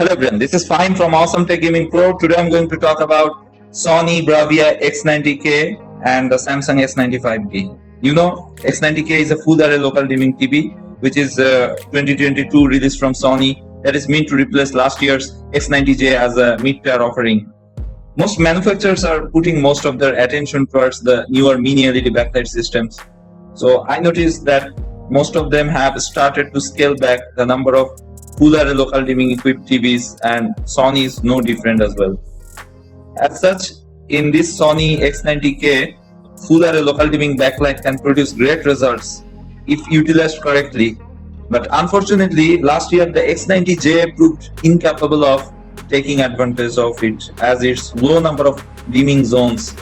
Hello everyone, this is Fine from Awesome Tech Gaming Pro. Today I'm going to talk about Sony Bravia X90k and the Samsung S95B. You know, X90k is a full array local dimming TV which is 2022 release from Sony that is meant to replace last year's X90J as a mid-tier offering. Most manufacturers are putting most of their attention towards the newer mini LED backlight systems. So I noticed that most of them have started to scale back the number of full array local dimming equipped TVs, and Sony is no different as well. As such, in this Sony X90k, full array local dimming backlight can produce great results if utilized correctly. But unfortunately, last year the X90J proved incapable of taking advantage of it, as its low number of dimming zones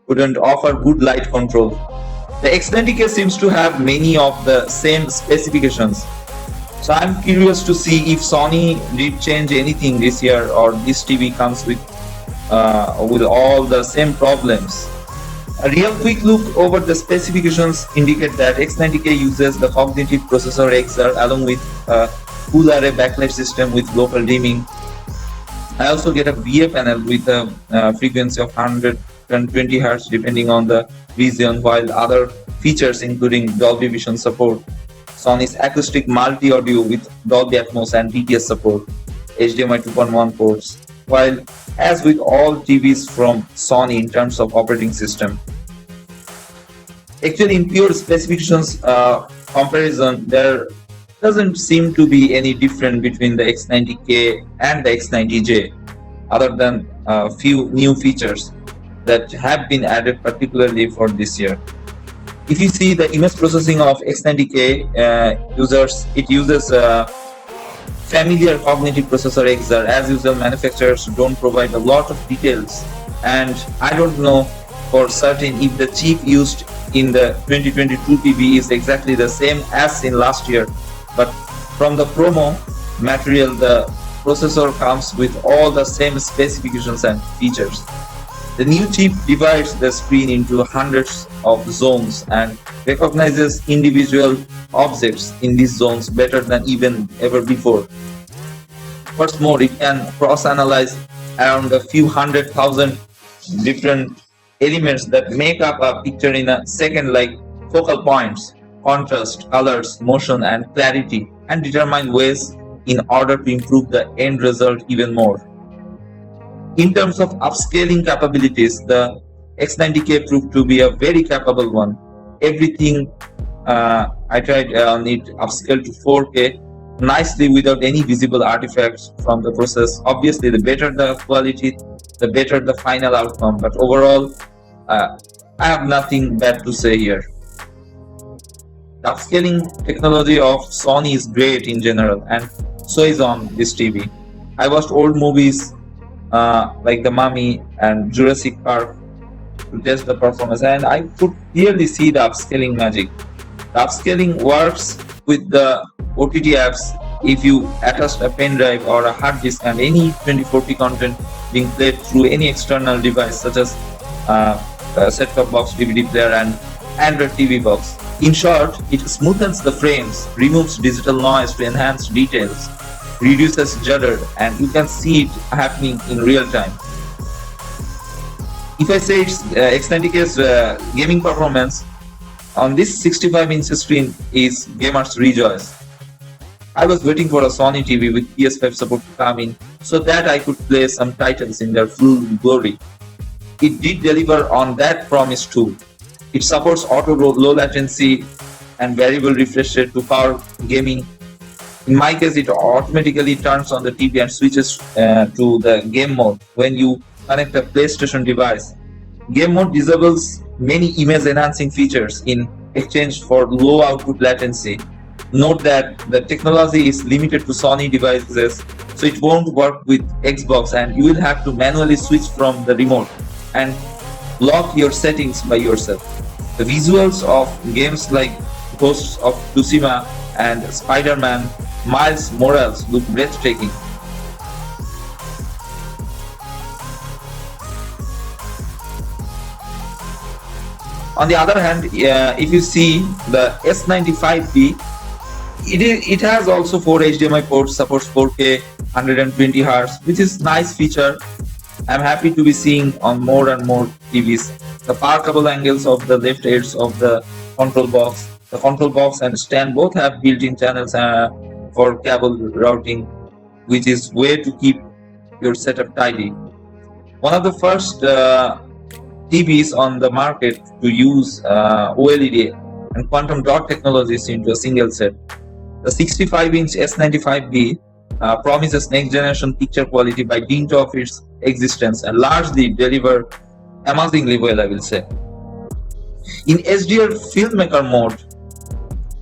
couldn't offer good light control. The X90k seems to have many of the same specifications. So I'm curious to see if Sony did change anything this year, or this TV comes with all the same problems. A real quick look over the specifications indicate that X90k uses the cognitive processor XR along with a full array backlight system with local dimming. I also get a VA panel with a frequency of 120 Hz depending on the region, while other features including Dolby Vision support, Sony's acoustic multi-audio with Dolby Atmos and DTS support, HDMI 2.1 ports, while as with all TVs from Sony in terms of operating system. Actually, in pure specifications comparison, there doesn't seem to be any difference between the X90k and the X90J, other than a few new features that have been added particularly for this year. If you see the image processing of X90k it uses a familiar cognitive processor XR. As usual, manufacturers don't provide a lot of details, and I don't know for certain if the chip used in the 2022 TV is exactly the same as in last year. But from the promo material, the processor comes with all the same specifications and features. The new chip divides the screen into hundreds of zones and recognizes individual objects in these zones better than even ever before. What's more, it can cross-analyze around a few 100,000 different elements that make up a picture in a second, like focal points, contrast, colors, motion, and clarity, and determine ways in order to improve the end result even more. In terms of upscaling capabilities, the X90k proved to be a very capable one. Everything I tried on it upscaled to 4K nicely without any visible artifacts from the process. Obviously, the better the quality, the better the final outcome. But overall, I have nothing bad to say here. The upscaling technology of Sony is great in general, and so is on this TV. I watched old movies like The Mummy and Jurassic Park to test the performance, and I could clearly see the upscaling magic. The upscaling works with the OTT apps if you attach a pen drive or a hard disk and any 2040 content being played through any external device such as a set-top box, DVD player, and Android TV box. In short, it smoothens the frames, removes digital noise to enhance details, reduces judder, and you can see it happening in real time. If I say it's X90k's gaming performance on this 65-inch screen is gamers rejoice. I was waiting for a Sony TV with PS5 support to come in so that I could play some titles in their full glory. It did deliver on that promise too. It supports auto low latency and variable refresh rate to power gaming. In my case, it automatically turns on the TV and switches to the game mode when you connect a PlayStation device. Game mode disables many image enhancing features in exchange for low output latency. Note that the technology is limited to Sony devices, so it won't work with Xbox, and you will have to manually switch from the remote and lock your settings by yourself. The visuals of games like Ghosts of Tsushima and Spider-Man Miles Morales look breathtaking. On the other hand, if you see the S95B, it has also 4 HDMI ports, supports 4K 120 Hz, which is nice feature. I'm happy to be seeing on more and more TVs. The power cable angles of the left edge of the control box. The control box and stand both have built-in channels for cable routing, which is way to keep your setup tidy. One of the first TVs on the market to use OLED and quantum dot technologies into a single set. The 65-inch S95B promises next generation picture quality by dint of its existence and largely deliver amazingly well, I will say. In HDR filmmaker mode,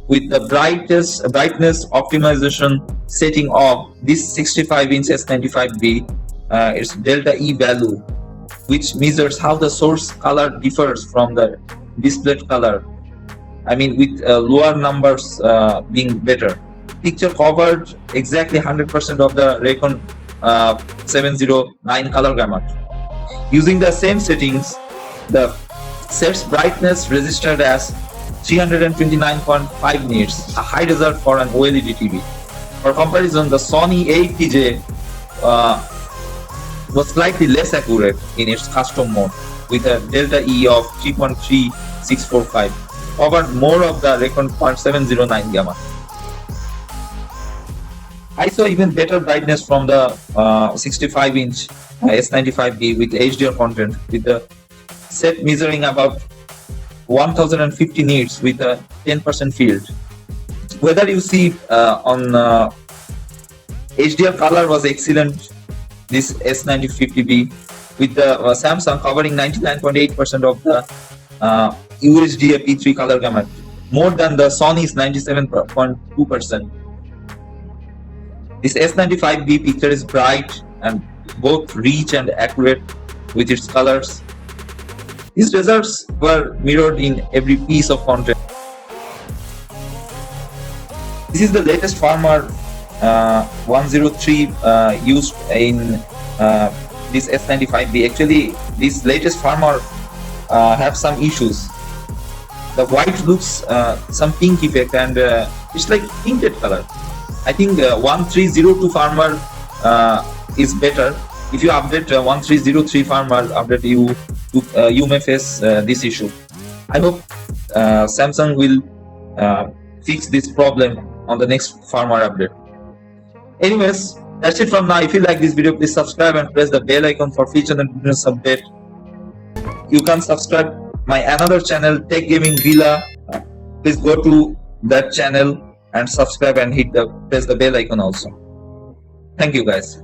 with the brightness optimization setting of this 65-inch S95B, its delta E value, which measures how the source color differs from the displayed color. I mean, with lower numbers being better. Picture covered exactly 100% of the Recon 709 color gamut. Using the same settings, the set's brightness registered as 329.5 nits, a high result for an OLED TV. For comparison, the Sony X90k was slightly less accurate in its custom mode, with a delta E of 3.3645, covered more of the Recon 709 gamma. I saw even better brightness from the 65-inch S95B with HDR content, with the set measuring about 1050 nits with a 10% field. Whether you see on HDR color was excellent, this S9050B, with the Samsung covering 99.8% of the UHD P3 color gamut, more than the Sony's 97.2%. This S95B picture is bright and both rich and accurate with its colors. These results were mirrored in every piece of content. This is the latest firmware 103 used in this S95B. Actually, this latest firmware have some issues. The white looks some pink effect, and it's like tinted color. I think 1302 firmware is better. If you update 1303 firmware update, you may face this issue. I hope Samsung will fix this problem on the next firmware update. Anyways, that's it from now. If you like this video, please subscribe and press the bell icon for future and business update. You can subscribe my another channel, Tech Gaming Villa. Please go to that channel and subscribe and press the bell icon also. Thank you guys.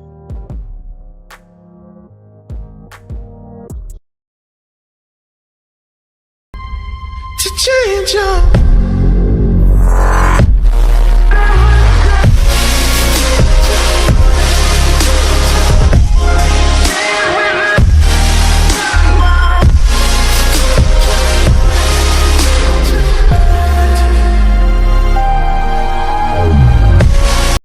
To change your